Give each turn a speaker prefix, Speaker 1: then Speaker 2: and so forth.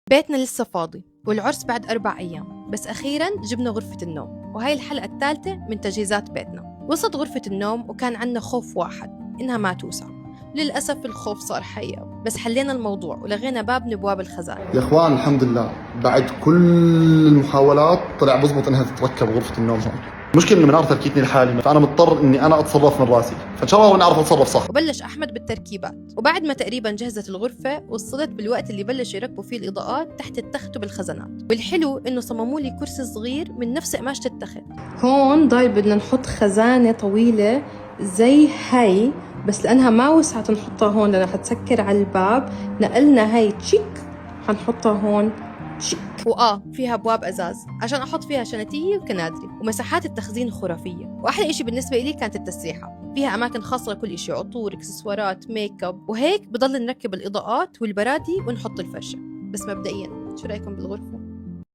Speaker 1: بيتنا لسه فاضي والعرس بعد 4 أيام، بس أخيراً جبنا غرفة النوم، وهي الحلقة الثالثة من تجهيزات بيتنا. وسط غرفة النوم وكان عنا خوف واحد، إنها ما توسع. للأسف الخوف صار حقيقة، بس حلينا الموضوع ولغينا باب من أبواب الخزانة.
Speaker 2: يا اخوان الحمد لله بعد كل المحاولات طلع بزبط انها تتركب غرفة النوم هون. المشكلة انه من عارف تركيبتني لحالي، فانا مضطر اني انا اتصرف من راسي، فان شاء الله نعرف نتصرف صح.
Speaker 1: وبلش أحمد بالتركيبات، وبعد ما تقريباً جهزت الغرفة وصلت بالوقت اللي بلش يركبوا فيه الإضاءات تحت التخت وبالخزانات. والحلو إنه صمموا لي كرسي صغير من نفس قماشة التخت. هون ضايل بدنا نحط خزانة طويلة زي هاي، بس لأنها ما وسعت نحطها هون لأنها حتسكر على الباب، نقلنا هاي تشيك حنحطها هون تشيك. فيها أبواب أزاز عشان أحط فيها شنتية وكنادري، ومساحات التخزين خرافية. وأحلى إشي بالنسبة لي كانت التسريحة، فيها أماكن خاصة لكل إشي، عطور، إكسسوارات، ميك اب، وهيك بضل نركب الإضاءات والبرادي ونحط الفرشة. بس مبدئيا شو رأيكم بالغرفة؟